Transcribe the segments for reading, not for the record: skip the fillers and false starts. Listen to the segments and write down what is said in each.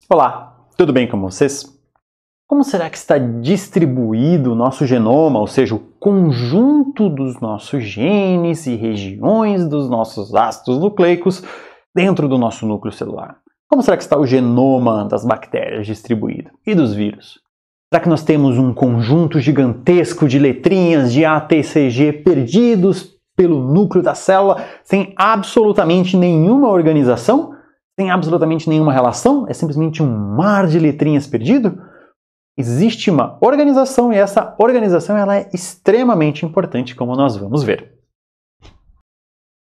Olá, tudo bem com vocês? Como será que está distribuído o nosso genoma, ou seja, o conjunto dos nossos genes e regiões dos nossos ácidos nucleicos dentro do nosso núcleo celular? Como será que está o genoma das bactérias distribuído e dos vírus? Será que nós temos um conjunto gigantesco de letrinhas de A, T, C, G perdidos pelo núcleo da célula sem absolutamente nenhuma organização? Sem absolutamente nenhuma relação? É simplesmente um mar de letrinhas perdido? Existe uma organização e essa organização ela é extremamente importante, como nós vamos ver.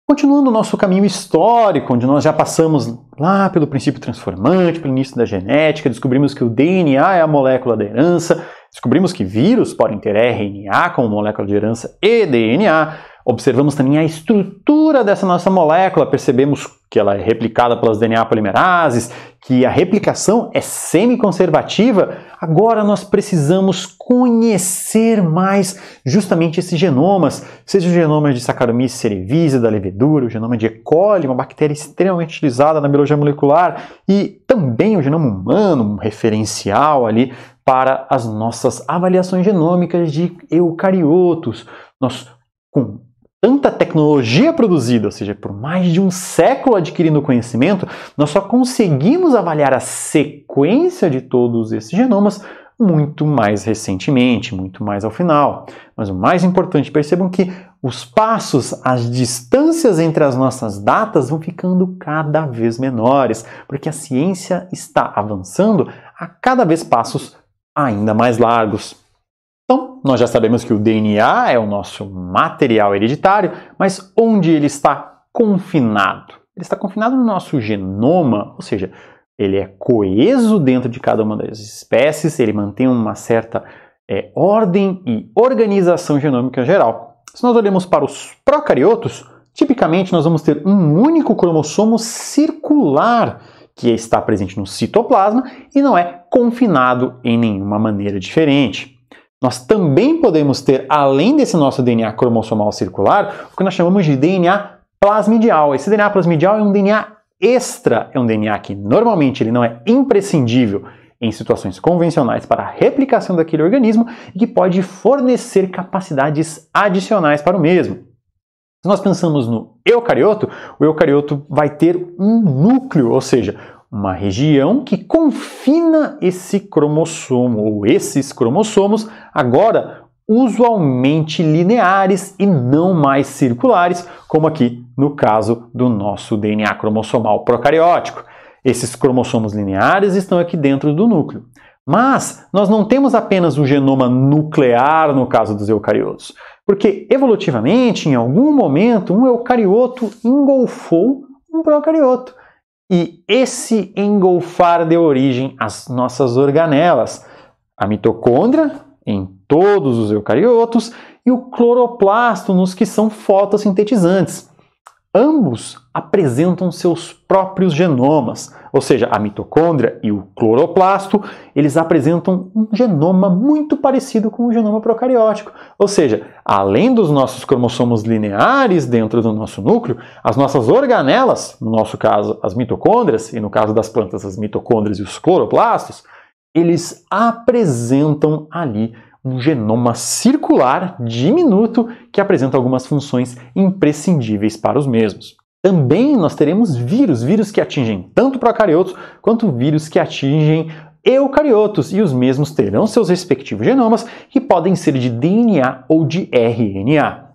Continuando o nosso caminho histórico, onde nós já passamos lá pelo princípio transformante, pelo início da genética, descobrimos que o DNA é a molécula da herança, descobrimos que vírus podem ter RNA como molécula de herança e DNA, observamos também a estrutura dessa nossa molécula, percebemos que ela é replicada pelas DNA polimerases, que a replicação é semi-conservativa. Agora nós precisamos conhecer mais justamente esses genomas, seja o genoma de Saccharomyces cerevisiae, da levedura, o genoma de E. coli, uma bactéria extremamente utilizada na biologia molecular, e também o genoma humano, um referencial ali para as nossas avaliações genômicas de eucariotos. Nós, com tanta tecnologia produzida, ou seja, por mais de um século adquirindo conhecimento, nós só conseguimos avaliar a sequência de todos esses genomas muito mais recentemente, muito mais ao final. Mas o mais importante, percebam que os passos, as distâncias entre as nossas datas vão ficando cada vez menores, porque a ciência está avançando a cada vez passos ainda mais largos. Então, nós já sabemos que o DNA é o nosso material hereditário, mas onde ele está confinado? Ele está confinado no nosso genoma, ou seja, ele é coeso dentro de cada uma das espécies, ele mantém uma certa ordem e organização genômica geral. Se nós olhamos para os procariotos, tipicamente nós vamos ter um único cromossomo circular que está presente no citoplasma e não é confinado em nenhuma maneira diferente. Nós também podemos ter, além desse nosso DNA cromossomal circular, o que nós chamamos de DNA plasmidial. Esse DNA plasmidial é um DNA extra, é um DNA que normalmente ele não é imprescindível em situações convencionais para a replicação daquele organismo e que pode fornecer capacidades adicionais para o mesmo. Se nós pensamos no eucarioto, o eucarioto vai ter um núcleo, ou seja, uma região que confina esse cromossomo ou esses cromossomos, agora usualmente lineares e não mais circulares, como aqui no caso do nosso DNA cromossomal procariótico. Esses cromossomos lineares estão aqui dentro do núcleo. Mas nós não temos apenas o genoma nuclear no caso dos eucariotos, porque evolutivamente, em algum momento, um eucarioto engolfou um procarioto. E esse engolfar deu origem às nossas organelas, a mitocôndria em todos os eucariotos e o cloroplasto nos que são fotossintetizantes. Ambos apresentam seus próprios genomas, ou seja, a mitocôndria e o cloroplasto, eles apresentam um genoma muito parecido com o genoma procariótico. Ou seja, além dos nossos cromossomos lineares dentro do nosso núcleo, as nossas organelas, no nosso caso as mitocôndrias, e no caso das plantas as mitocôndrias e os cloroplastos, eles apresentam ali um genoma circular diminuto que apresenta algumas funções imprescindíveis para os mesmos. Também nós teremos vírus que atingem tanto procariotos quanto vírus que atingem eucariotos, e os mesmos terão seus respectivos genomas que podem ser de DNA ou de RNA.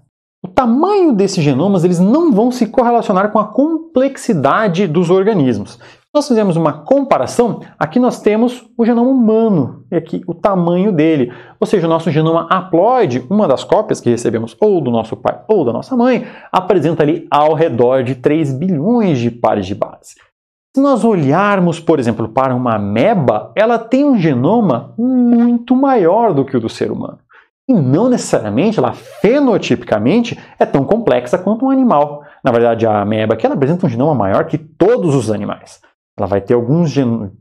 O tamanho desses genomas eles não vão se correlacionar com a complexidade dos organismos. Nós fizemos uma comparação, aqui nós temos o genoma humano, e aqui o tamanho dele. Ou seja, o nosso genoma haploide, uma das cópias que recebemos ou do nosso pai ou da nossa mãe, apresenta ali ao redor de 3 bilhões de pares de base. Se nós olharmos, por exemplo, para uma ameba, ela tem um genoma muito maior do que o do ser humano. E não necessariamente, ela fenotipicamente é tão complexa quanto um animal. Na verdade, a ameba aqui ela apresenta um genoma maior que todos os animais. Ela vai ter alguns genomas,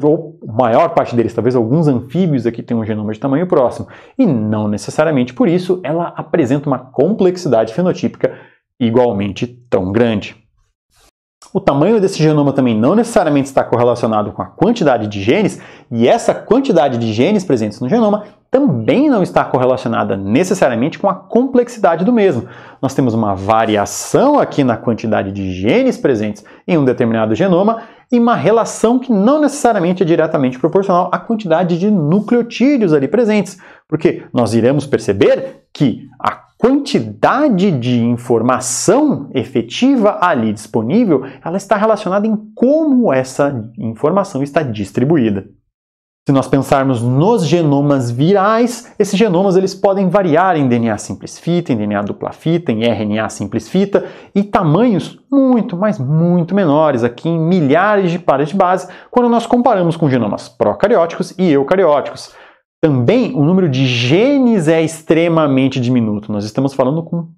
ou a maior parte deles, talvez alguns anfíbios aqui tenham um genoma de tamanho próximo. E não necessariamente por isso ela apresenta uma complexidade fenotípica igualmente tão grande. O tamanho desse genoma também não necessariamente está correlacionado com a quantidade de genes, e essa quantidade de genes presentes no genoma também não está correlacionada necessariamente com a complexidade do mesmo. Nós temos uma variação aqui na quantidade de genes presentes em um determinado genoma e uma relação que não necessariamente é diretamente proporcional à quantidade de nucleotídeos ali presentes, porque nós iremos perceber que a quantidade de informação efetiva ali disponível, ela está relacionada em como essa informação está distribuída. Se nós pensarmos nos genomas virais, esses genomas eles podem variar em DNA simples fita, em DNA dupla fita, em RNA simples fita e tamanhos muito, mas muito menores, aqui em milhares de pares de base, quando nós comparamos com genomas procarióticos e eucarióticos. Também o número de genes é extremamente diminuto. Nós estamos falando com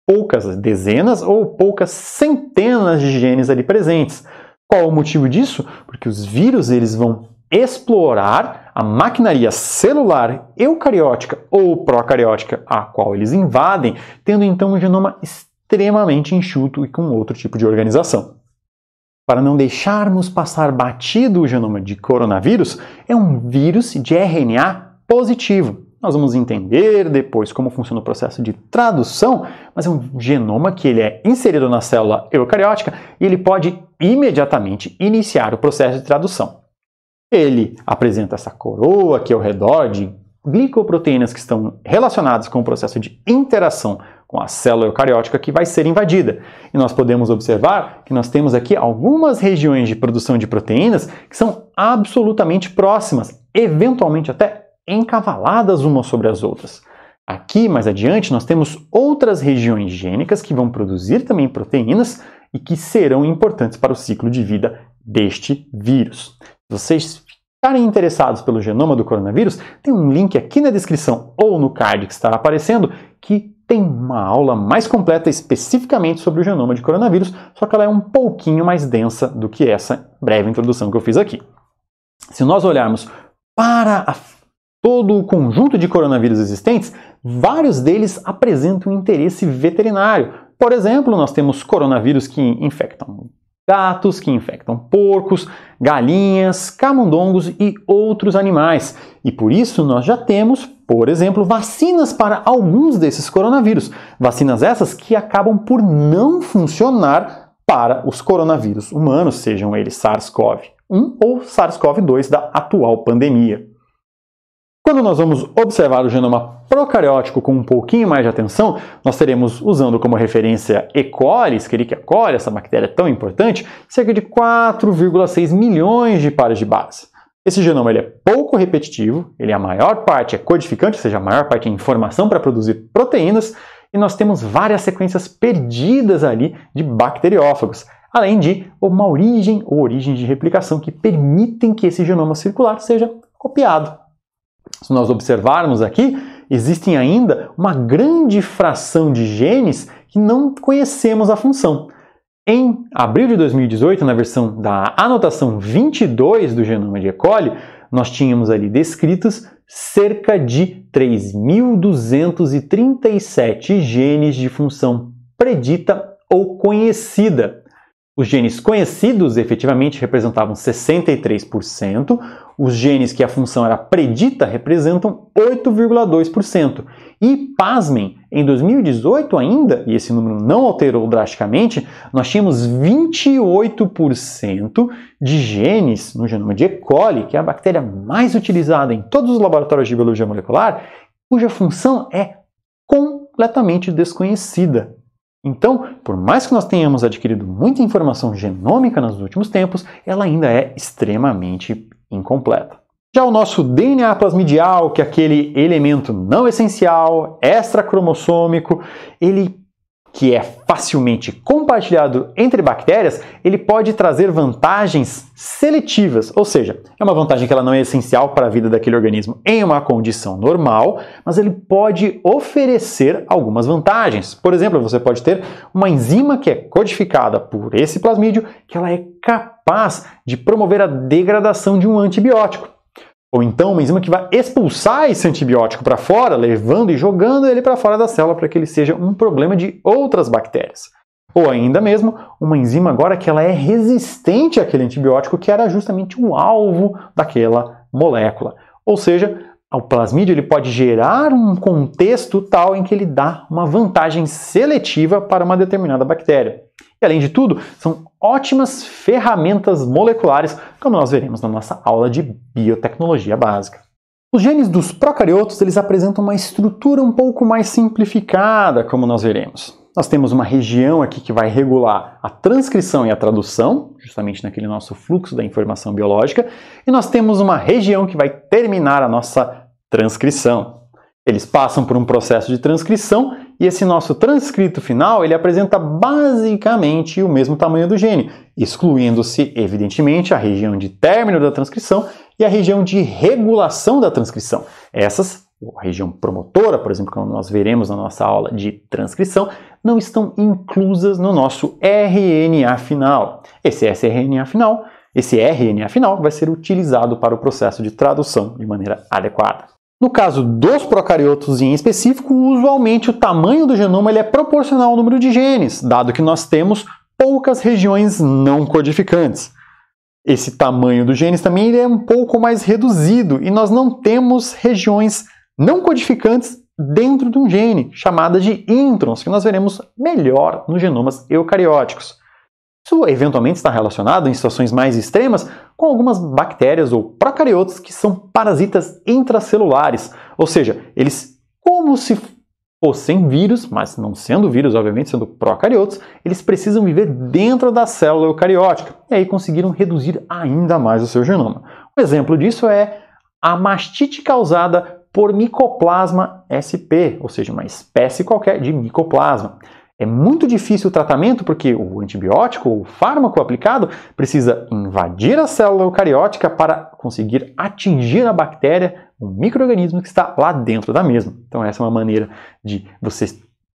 poucas dezenas ou poucas centenas de genes ali presentes. Qual o motivo disso? Porque os vírus eles vão explorar a maquinaria celular eucariótica ou procariótica a qual eles invadem, tendo então um genoma extremamente enxuto e com outro tipo de organização. Para não deixarmos passar batido o genoma de coronavírus, é um vírus de RNA positivo. Nós vamos entender depois como funciona o processo de tradução, mas é um genoma que ele é inserido na célula eucariótica e ele pode imediatamente iniciar o processo de tradução. Ele apresenta essa coroa aqui ao redor de glicoproteínas que estão relacionadas com o processo de interação com a célula eucariótica que vai ser invadida. E nós podemos observar que nós temos aqui algumas regiões de produção de proteínas que são absolutamente próximas, eventualmente até encavaladas umas sobre as outras. Aqui, mais adiante, nós temos outras regiões gênicas que vão produzir também proteínas e que serão importantes para o ciclo de vida deste vírus. Se vocês ficarem interessados pelo genoma do coronavírus, tem um link aqui na descrição ou no card que estará aparecendo que tem uma aula mais completa especificamente sobre o genoma de coronavírus, só que ela é um pouquinho mais densa do que essa breve introdução que eu fiz aqui. Se nós olharmos para todo o conjunto de coronavírus existentes, vários deles apresentam interesse veterinário. Por exemplo, nós temos coronavírus que infectam gatos, que infectam porcos, galinhas, camundongos e outros animais. E por isso nós já temos, por exemplo, vacinas para alguns desses coronavírus. Vacinas essas que acabam por não funcionar para os coronavírus humanos, sejam eles SARS-CoV-1 ou SARS-CoV-2 da atual pandemia. Quando nós vamos observar o genoma procariótico com um pouquinho mais de atenção, nós teremos, usando como referência E. coli, Escherichia coli, essa bactéria tão importante, cerca de 4,6 milhões de pares de base. Esse genoma ele é pouco repetitivo, a maior parte é codificante, ou seja, a maior parte é informação para produzir proteínas, e nós temos várias sequências perdidas ali de bacteriófagos, além de uma origem ou origens de replicação que permitem que esse genoma circular seja copiado. Se nós observarmos aqui, existem ainda uma grande fração de genes que não conhecemos a função. Em abril de 2018, na versão da anotação 22 do genoma de E. coli, nós tínhamos ali descritos cerca de 3.237 genes de função predita ou conhecida. Os genes conhecidos efetivamente representavam 63%, os genes que a função era predita representam 8,2%. E, pasmem, em 2018 ainda, e esse número não alterou drasticamente, nós tínhamos 28% de genes no genoma de E. coli, que é a bactéria mais utilizada em todos os laboratórios de biologia molecular, cuja função é completamente desconhecida. Então, por mais que nós tenhamos adquirido muita informação genômica nos últimos tempos, ela ainda é extremamente incompleta. Já o nosso DNA plasmidial, que é aquele elemento não essencial, extracromossômico, ele que é facilmente compartilhado entre bactérias, ele pode trazer vantagens seletivas, ou seja, é uma vantagem que ela não é essencial para a vida daquele organismo em uma condição normal, mas ele pode oferecer algumas vantagens. Por exemplo, você pode ter uma enzima que é codificada por esse plasmídio, que ela é capaz de promover a degradação de um antibiótico. Ou então uma enzima que vai expulsar esse antibiótico para fora, levando e jogando ele para fora da célula para que ele seja um problema de outras bactérias. Ou ainda mesmo, uma enzima agora que ela é resistente àquele antibiótico que era justamente o alvo daquela molécula. Ou seja, o plasmídio ele pode gerar um contexto tal em que ele dá uma vantagem seletiva para uma determinada bactéria. E além de tudo, são ótimas ferramentas moleculares, como nós veremos na nossa aula de biotecnologia básica. Os genes dos procariotos eles apresentam uma estrutura um pouco mais simplificada, como nós veremos. Nós temos uma região aqui que vai regular a transcrição e a tradução, justamente naquele nosso fluxo da informação biológica, e nós temos uma região que vai terminar a nossa transcrição. Eles passam por um processo de transcrição e esse nosso transcrito final ele apresenta basicamente o mesmo tamanho do gene, excluindo-se, evidentemente, a região de término da transcrição e a região de regulação da transcrição. Essas, a região promotora, por exemplo, como nós veremos na nossa aula de transcrição, não estão inclusas no nosso RNA final. Esse RNA final vai ser utilizado para o processo de tradução de maneira adequada. No caso dos procariotos em específico, usualmente o tamanho do genoma ele é proporcional ao número de genes, dado que nós temos poucas regiões não codificantes. Esse tamanho dos genes também ele é um pouco mais reduzido e nós não temos regiões não codificantes dentro de um gene, chamadas de introns, que nós veremos melhor nos genomas eucarióticos. Isso eventualmente está relacionado, em situações mais extremas, com algumas bactérias ou procariotos que são parasitas intracelulares, ou seja, eles, como se fossem vírus, mas não sendo vírus, obviamente, sendo procariotos, eles precisam viver dentro da célula eucariótica, e aí conseguiram reduzir ainda mais o seu genoma. Um exemplo disso é a mastite causada por Mycoplasma sp, ou seja, uma espécie qualquer de micoplasma. É muito difícil o tratamento porque o antibiótico ou o fármaco aplicado precisa invadir a célula eucariótica para conseguir atingir a bactéria, o micro-organismo que está lá dentro da mesma. Então essa é uma maneira de você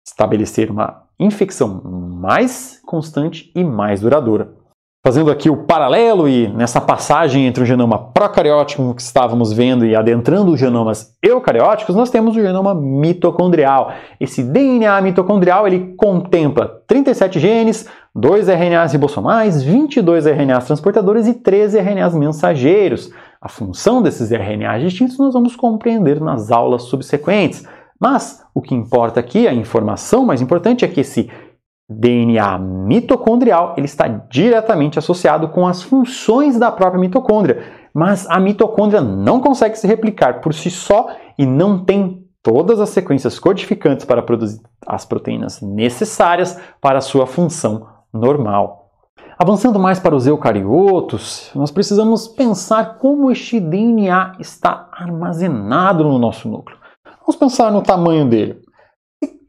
estabelecer uma infecção mais constante e mais duradoura. Fazendo aqui o paralelo e nessa passagem entre o genoma procariótico que estávamos vendo e adentrando os genomas eucarióticos, nós temos o genoma mitocondrial. Esse DNA mitocondrial ele contempla 37 genes, 2 RNAs ribossomais, 22 RNAs transportadores e 13 RNAs mensageiros. A função desses RNAs distintos nós vamos compreender nas aulas subsequentes. Mas o que importa aqui, a informação mais importante é que esse DNA mitocondrial ele está diretamente associado com as funções da própria mitocôndria, mas a mitocôndria não consegue se replicar por si só e não tem todas as sequências codificantes para produzir as proteínas necessárias para a sua função normal. Avançando mais para os eucariotos, nós precisamos pensar como este DNA está armazenado no nosso núcleo. Vamos pensar no tamanho dele.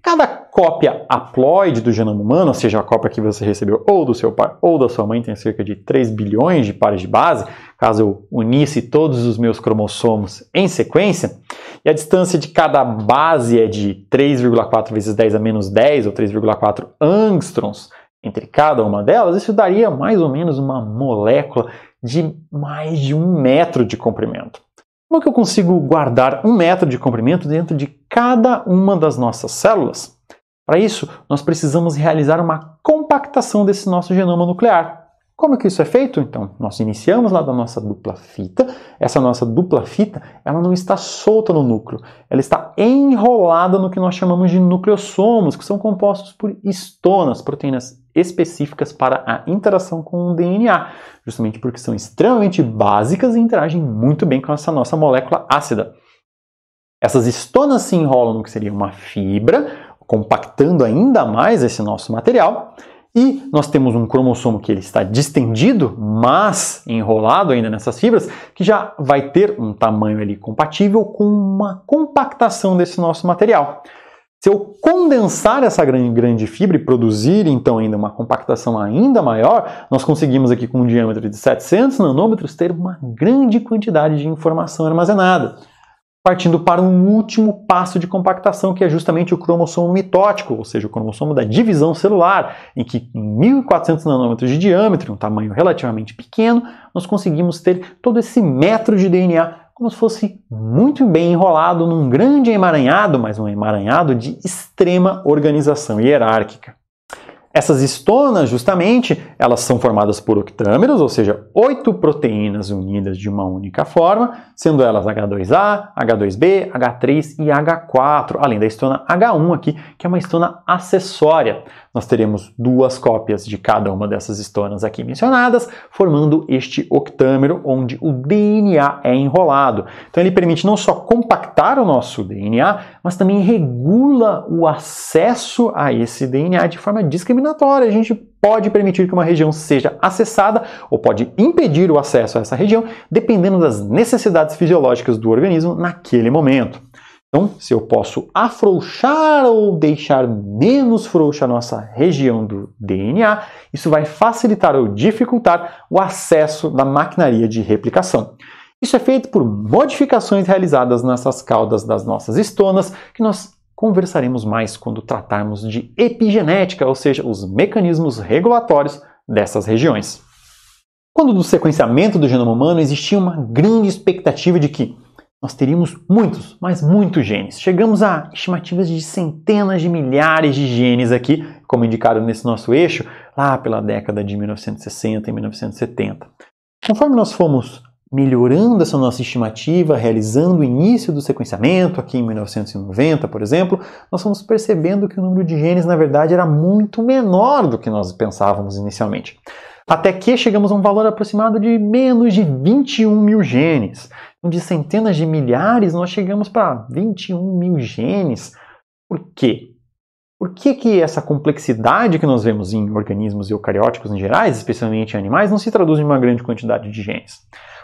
Cada cópia haploide do genoma humano, ou seja, a cópia que você recebeu ou do seu pai ou da sua mãe, tem cerca de 3 bilhões de pares de base, caso eu unisse todos os meus cromossomos em sequência, e a distância de cada base é de 3,4 vezes 10 a menos 10, ou 3,4 angstroms entre cada uma delas, isso daria mais ou menos uma molécula de mais de 1 metro de comprimento. Como é que eu consigo guardar 1 metro de comprimento dentro de cada uma das nossas células? Para isso, nós precisamos realizar uma compactação desse nosso genoma nuclear. Como é que isso é feito? Então, nós iniciamos lá da nossa dupla fita. Essa nossa dupla fita, ela não está solta no núcleo. Ela está enrolada no que nós chamamos de nucleossomos, que são compostos por histonas, proteínas específicas para a interação com o DNA, justamente porque são extremamente básicas e interagem muito bem com essa nossa molécula ácida. Essas histonas se enrolam no que seria uma fibra, compactando ainda mais esse nosso material, e nós temos um cromossomo que ele está distendido, mas enrolado ainda nessas fibras, que já vai ter um tamanho ali compatível com uma compactação desse nosso material. Se eu condensar essa grande fibra e produzir então ainda uma compactação ainda maior, nós conseguimos aqui com um diâmetro de 700 nanômetros ter uma grande quantidade de informação armazenada. Partindo para um último passo de compactação, que é justamente o cromossomo mitótico, ou seja, o cromossomo da divisão celular, em que em 1400 nanômetros de diâmetro, um tamanho relativamente pequeno, nós conseguimos ter todo esse metro de DNA como se fosse muito bem enrolado num grande emaranhado, mas um emaranhado de extrema organização hierárquica. Essas histonas, justamente, elas são formadas por octâmeros, ou seja, 8 proteínas unidas de uma única forma, sendo elas H2A, H2B, H3 e H4, além da histona H1 aqui, que é uma histona acessória. Nós teremos 2 cópias de cada uma dessas histonas aqui mencionadas, formando este octâmero onde o DNA é enrolado. Então ele permite não só compactar o nosso DNA, mas também regula o acesso a esse DNA de forma discriminatória. A gente pode permitir que uma região seja acessada ou pode impedir o acesso a essa região, dependendo das necessidades fisiológicas do organismo naquele momento. Então, se eu posso afrouxar ou deixar menos frouxa a nossa região do DNA, isso vai facilitar ou dificultar o acesso da maquinaria de replicação. Isso é feito por modificações realizadas nessas caudas das nossas histonas, que nós conversaremos mais quando tratarmos de epigenética, ou seja, os mecanismos regulatórios dessas regiões. Quando do sequenciamento do genoma humano existia uma grande expectativa de que nós teríamos muitos, mas muitos genes. Chegamos a estimativas de centenas de milhares de genes aqui, como indicado nesse nosso eixo, lá pela década de 1960 e 1970. Conforme nós fomos melhorando essa nossa estimativa, realizando o início do sequenciamento, aqui em 1990, por exemplo, nós fomos percebendo que o número de genes, na verdade, era muito menor do que nós pensávamos inicialmente. Até que chegamos a um valor aproximado de menos de 21 mil genes. De centenas de milhares, nós chegamos para 21 mil genes. Por quê? Por que essa complexidade que nós vemos em organismos eucarióticos em gerais, especialmente em animais, não se traduz em uma grande quantidade de genes?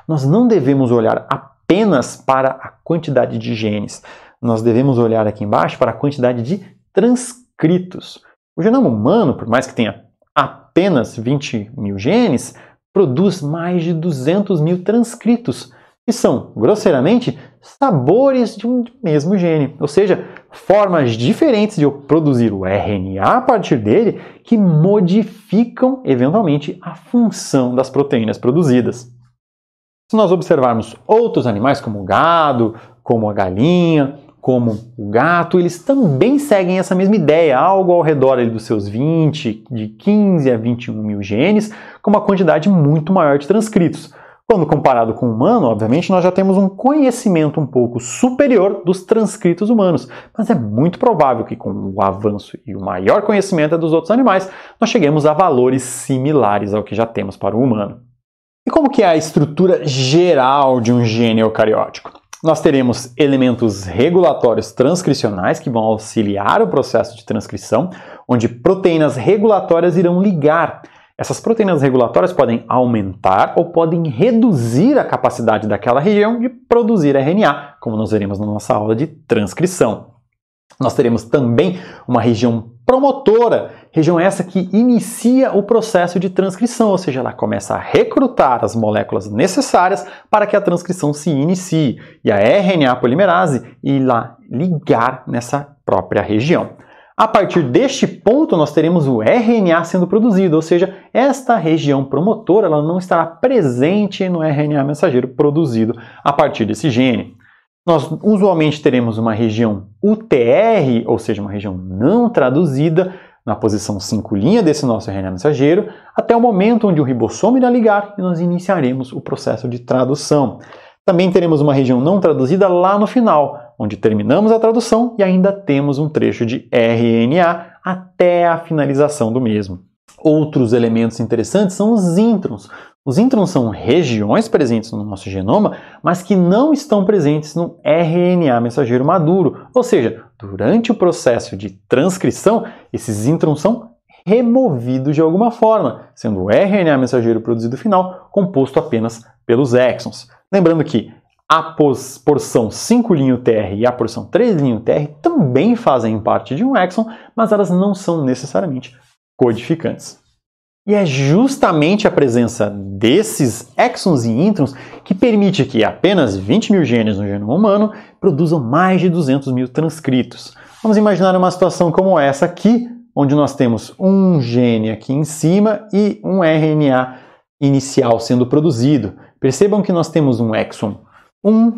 Nós não devemos olhar apenas para a quantidade de genes. Nós devemos olhar aqui embaixo para a quantidade de transcritos. O genoma humano, por mais que tenha apenas 20 mil genes, produz mais de 200 mil transcritos, que são, grosseiramente, sabores de um mesmo gene, ou seja, formas diferentes de eu produzir o RNA a partir dele que modificam, eventualmente, a função das proteínas produzidas. Se nós observarmos outros animais, como o gado, como a galinha, como o gato, eles também seguem essa mesma ideia, algo ao redor dos seus 20, de 15 a 21 mil genes, com uma quantidade muito maior de transcritos. Quando comparado com o humano, obviamente, nós já temos um conhecimento um pouco superior dos transcritos humanos, mas é muito provável que com o avanço e o maior conhecimento dos outros animais, nós cheguemos a valores similares ao que já temos para o humano. E como que é a estrutura geral de um gene eucariótico? Nós teremos elementos regulatórios transcricionais que vão auxiliar o processo de transcrição, onde proteínas regulatórias irão ligar. Essas proteínas regulatórias podem aumentar ou podem reduzir a capacidade daquela região de produzir RNA, como nós veremos na nossa aula de transcrição. Nós teremos também uma região promotora, região essa que inicia o processo de transcrição, ou seja, ela começa a recrutar as moléculas necessárias para que a transcrição se inicie, e a RNA polimerase irá ligar nessa própria região. A partir deste ponto, nós teremos o RNA sendo produzido, ou seja, esta região promotora ela não estará presente no RNA mensageiro produzido a partir desse gene. Nós usualmente teremos uma região UTR, ou seja, uma região não traduzida, na posição 5' desse nosso RNA mensageiro, até o momento onde o ribossomo irá ligar e nós iniciaremos o processo de tradução. Também teremos uma região não traduzida lá no final, onde terminamos a tradução e ainda temos um trecho de RNA até a finalização do mesmo. Outros elementos interessantes são os introns. Os introns são regiões presentes no nosso genoma, mas que não estão presentes no RNA mensageiro maduro. Ou seja, durante o processo de transcrição, esses introns são removidos de alguma forma, sendo o RNA mensageiro produzido final composto apenas pelos exons. Lembrando que a porção 5' UTR e a porção 3' UTR também fazem parte de um exon, mas elas não são necessariamente codificantes. E é justamente a presença desses exons e introns que permite que apenas 20 mil genes no genoma humano produzam mais de 200 mil transcritos. Vamos imaginar uma situação como essa aqui, onde nós temos um gene aqui em cima e um RNA inicial sendo produzido. Percebam que nós temos um exon 1,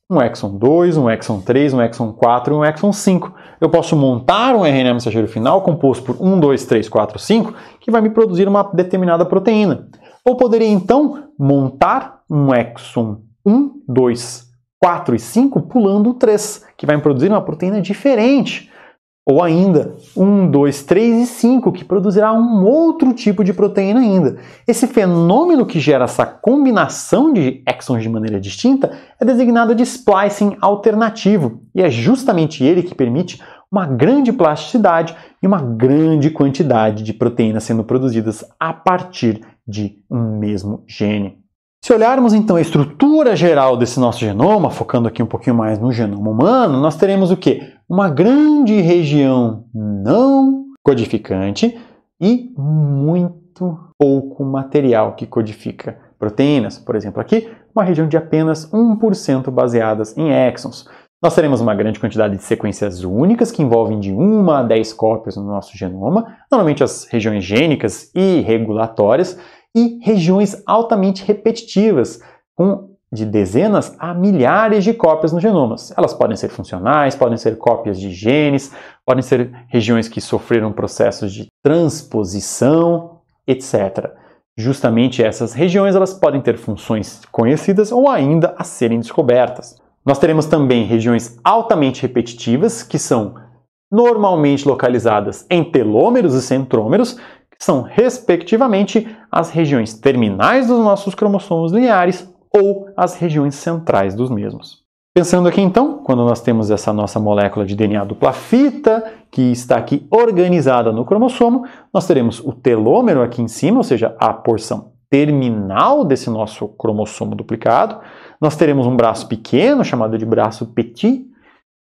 um exon 2, um exon 3, um exon 4 e um exon 5. Eu posso montar um RNA mensageiro final composto por 1, 2, 3, 4, 5, que vai me produzir uma determinada proteína. Ou poderia, então, montar um exon 1, 2, 4 e 5 pulando o 3, que vai me produzir uma proteína diferente. Ou ainda, 1, 2, 3 e 5, que produzirá um outro tipo de proteína ainda. Esse fenômeno que gera essa combinação de exons de maneira distinta é designado de splicing alternativo, e é justamente ele que permite uma grande plasticidade e uma grande quantidade de proteínas sendo produzidas a partir de um mesmo gene. Se olharmos então a estrutura geral desse nosso genoma, focando aqui um pouquinho mais no genoma humano, nós teremos o quê? Uma grande região não codificante e muito pouco material que codifica proteínas. Por exemplo, aqui, uma região de apenas 1% baseadas em exons. Nós teremos uma grande quantidade de sequências únicas que envolvem de 1 a 10 cópias no nosso genoma, normalmente as regiões gênicas e regulatórias, e regiões altamente repetitivas, com de dezenas a milhares de cópias nos genomas. Elas podem ser funcionais, podem ser cópias de genes, podem ser regiões que sofreram processos de transposição, etc. Justamente essas regiões elas podem ter funções conhecidas ou ainda a serem descobertas. Nós teremos também regiões altamente repetitivas, que são normalmente localizadas em telômeros e centrômeros, que são, respectivamente, as regiões terminais dos nossos cromossomos lineares ou as regiões centrais dos mesmos. Pensando aqui então, quando nós temos essa nossa molécula de DNA dupla fita, que está aqui organizada no cromossomo, nós teremos o telômero aqui em cima, ou seja, a porção terminal desse nosso cromossomo duplicado. Nós teremos um braço pequeno, chamado de braço petit,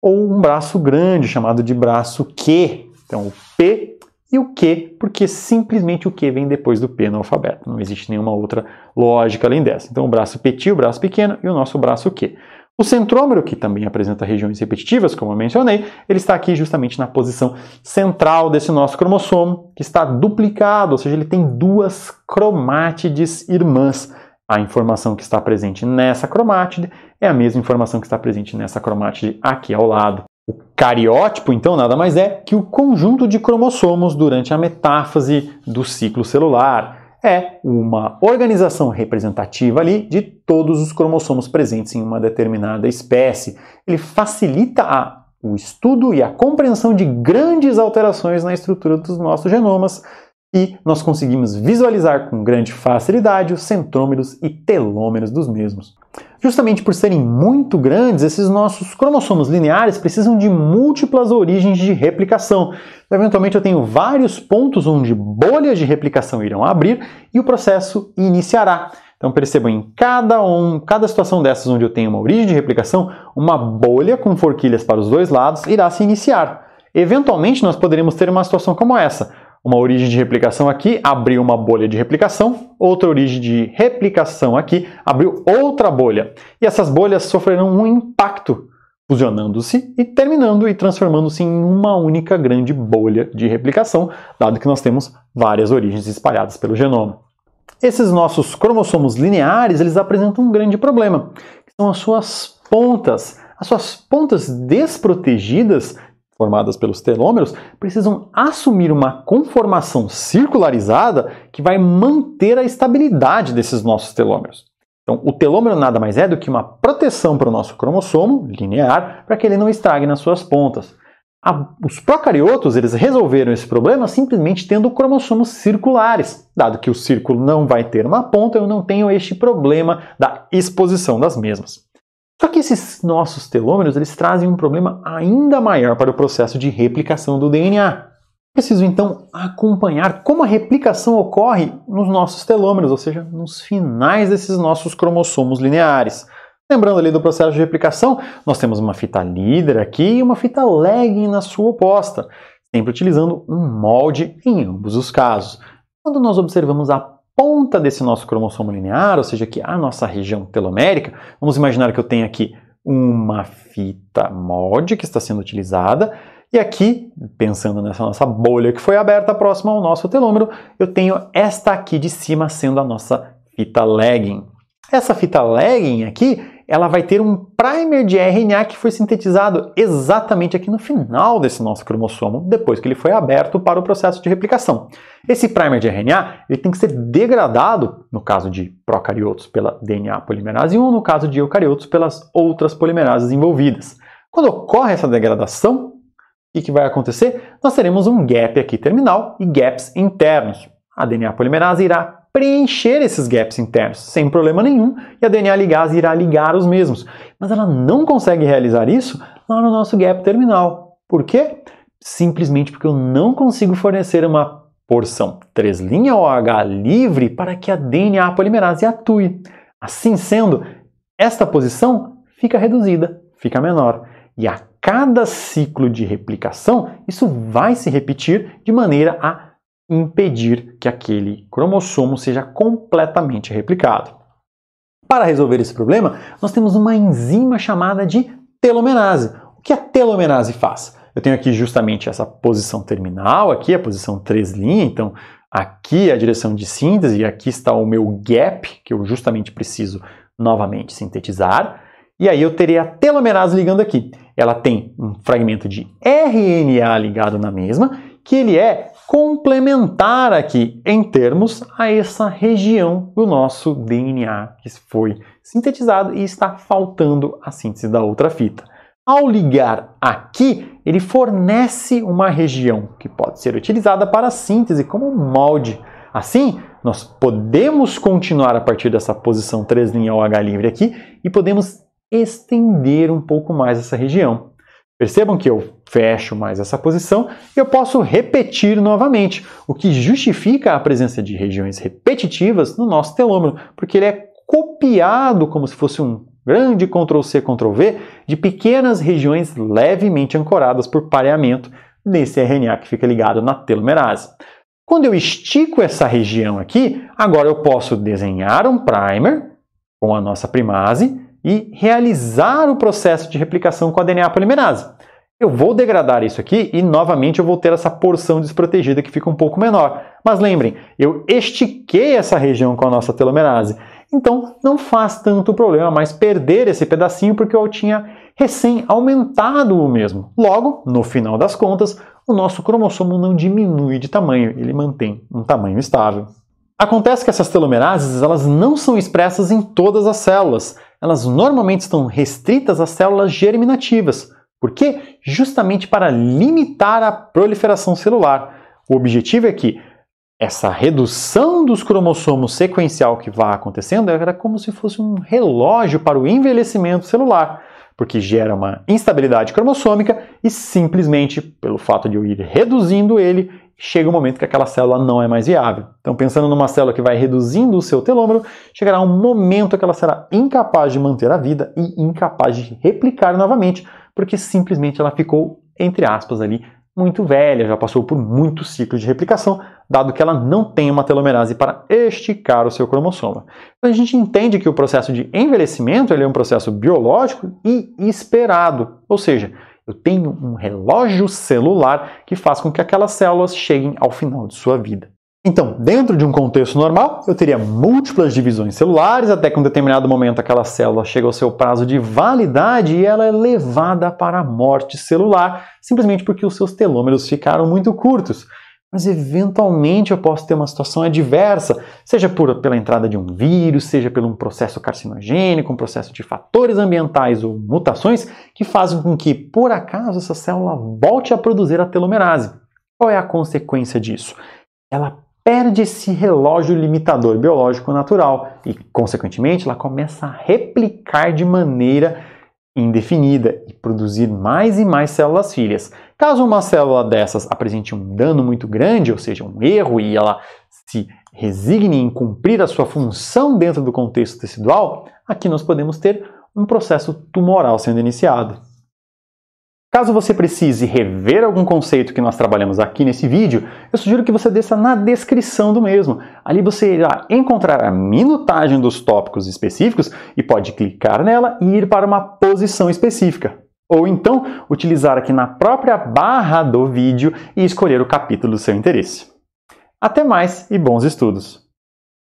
ou um braço grande, chamado de braço Q. Então, o P e o Q, porque simplesmente o Q vem depois do P no alfabeto. Não existe nenhuma outra lógica além dessa. Então, o braço petit, o braço pequeno e o nosso braço Q. O centrômero, que também apresenta regiões repetitivas, como eu mencionei, ele está aqui justamente na posição central desse nosso cromossomo, que está duplicado, ou seja, ele tem duas cromátides irmãs. A informação que está presente nessa cromátide é a mesma informação que está presente nessa cromátide aqui ao lado. O cariótipo, então, nada mais é que o conjunto de cromossomos durante a metáfase do ciclo celular. É uma organização representativa ali de todos os cromossomos presentes em uma determinada espécie. Ele facilita o estudo e a compreensão de grandes alterações na estrutura dos nossos genomas, e nós conseguimos visualizar com grande facilidade os centrômeros e telômeros dos mesmos. Justamente por serem muito grandes, esses nossos cromossomos lineares precisam de múltiplas origens de replicação. Eventualmente eu tenho vários pontos onde bolhas de replicação irão abrir e o processo iniciará. Então percebam, em cada situação dessas onde eu tenho uma origem de replicação, uma bolha com forquilhas para os dois lados irá se iniciar. Eventualmente nós poderíamos ter uma situação como essa. Uma origem de replicação aqui, abriu uma bolha de replicação, outra origem de replicação aqui, abriu outra bolha. E essas bolhas sofrerão um impacto, fusionando-se e terminando e transformando-se em uma única grande bolha de replicação, dado que nós temos várias origens espalhadas pelo genoma. Esses nossos cromossomos lineares, eles apresentam um grande problema, que são as suas pontas. As suas pontas desprotegidas, formadas pelos telômeros, precisam assumir uma conformação circularizada que vai manter a estabilidade desses nossos telômeros. Então, o telômero nada mais é do que uma proteção para o nosso cromossomo linear para que ele não estrague nas suas pontas. Os procariotos, eles resolveram esse problema simplesmente tendo cromossomos circulares. Dado que o círculo não vai ter uma ponta, eu não tenho este problema da exposição das mesmas. Só que esses nossos telômeros, eles trazem um problema ainda maior para o processo de replicação do DNA. Preciso então acompanhar como a replicação ocorre nos nossos telômeros, ou seja, nos finais desses nossos cromossomos lineares. Lembrando ali do processo de replicação, nós temos uma fita líder aqui e uma fita lagging na sua oposta, sempre utilizando um molde em ambos os casos. Quando nós observamos a ponta desse nosso cromossomo linear, ou seja, aqui a nossa região telomérica, vamos imaginar que eu tenho aqui uma fita molde que está sendo utilizada, e aqui, pensando nessa nossa bolha que foi aberta próxima ao nosso telômero, eu tenho esta aqui de cima sendo a nossa fita lagging. Essa fita lagging aqui, ela vai ter um primer de RNA que foi sintetizado exatamente aqui no final desse nosso cromossomo, depois que ele foi aberto para o processo de replicação. Esse primer de RNA ele tem que ser degradado, no caso de procariotos, pela DNA polimerase 1, no caso de eucariotos, pelas outras polimerases envolvidas. Quando ocorre essa degradação, o que vai acontecer? Nós teremos um gap aqui terminal e gaps internos. A DNA polimerase irá preencher esses gaps internos sem problema nenhum e a DNA ligase irá ligar os mesmos. Mas ela não consegue realizar isso lá no nosso gap terminal. Por quê? Simplesmente porque eu não consigo fornecer uma porção 3' OH livre para que a DNA polimerase atue. Assim sendo, esta posição fica reduzida, fica menor. E a cada ciclo de replicação, isso vai se repetir de maneira a impedir que aquele cromossomo seja completamente replicado. Para resolver esse problema, nós temos uma enzima chamada de telomerase. O que a telomerase faz? Eu tenho aqui justamente essa posição terminal, aqui a posição 3', então aqui é a direção de síntese e aqui está o meu gap, que eu justamente preciso novamente sintetizar. E aí eu terei a telomerase ligando aqui. Ela tem um fragmento de RNA ligado na mesma, que ele é complementar aqui em termos a essa região do nosso DNA que foi sintetizado e está faltando a síntese da outra fita. Ao ligar aqui, ele fornece uma região que pode ser utilizada para a síntese como molde. Assim, nós podemos continuar a partir dessa posição 3' OH livre aqui e podemos estender um pouco mais essa região. Percebam que eu fecho mais essa posição e eu posso repetir novamente, o que justifica a presença de regiões repetitivas no nosso telômero, porque ele é copiado como se fosse um grande Ctrl+C, Ctrl+V de pequenas regiões levemente ancoradas por pareamento desse RNA que fica ligado na telomerase. Quando eu estico essa região aqui, agora eu posso desenhar um primer com a nossa primase e realizar o processo de replicação com a DNA polimerase. Eu vou degradar isso aqui e novamente eu vou ter essa porção desprotegida que fica um pouco menor. Mas lembrem, eu estiquei essa região com a nossa telomerase. Então não faz tanto problema mais perder esse pedacinho porque eu tinha recém aumentado o mesmo. Logo, no final das contas, o nosso cromossomo não diminui de tamanho, ele mantém um tamanho estável. Acontece que essas telomerases elas não são expressas em todas as células. Elas normalmente estão restritas às células germinativas. Por quê? Justamente para limitar a proliferação celular. O objetivo é que essa redução dos cromossomos sequencial que vai acontecendo era como se fosse um relógio para o envelhecimento celular, porque gera uma instabilidade cromossômica e simplesmente, pelo fato de eu ir reduzindo ele, chega um momento que aquela célula não é mais viável. Então, pensando numa célula que vai reduzindo o seu telômero, chegará um momento que ela será incapaz de manter a vida e incapaz de replicar novamente, porque simplesmente ela ficou, entre aspas, ali, muito velha, já passou por muitos ciclos de replicação, dado que ela não tem uma telomerase para esticar o seu cromossomo. Então, a gente entende que o processo de envelhecimento ele é um processo biológico e esperado, ou seja, eu tenho um relógio celular que faz com que aquelas células cheguem ao final de sua vida. Então, dentro de um contexto normal, eu teria múltiplas divisões celulares, até que em um determinado momento aquela célula chega ao seu prazo de validade e ela é levada para a morte celular, simplesmente porque os seus telômeros ficaram muito curtos. Mas eventualmente eu posso ter uma situação adversa, seja pela entrada de um vírus, seja por um processo carcinogênico, um processo de fatores ambientais ou mutações que fazem com que, por acaso, essa célula volte a produzir a telomerase. Qual é a consequência disso? Ela perde esse relógio limitador biológico natural e, consequentemente, ela começa a replicar de maneira indefinida e produzir mais e mais células filhas. Caso uma célula dessas apresente um dano muito grande, ou seja, um erro, e ela se resigne em cumprir a sua função dentro do contexto tecidual, aqui nós podemos ter um processo tumoral sendo iniciado. Caso você precise rever algum conceito que nós trabalhamos aqui nesse vídeo, eu sugiro que você desça na descrição do mesmo. Ali você irá encontrar a minutagem dos tópicos específicos e pode clicar nela e ir para uma posição específica. Ou então, utilizar aqui na própria barra do vídeo e escolher o capítulo do seu interesse. Até mais e bons estudos!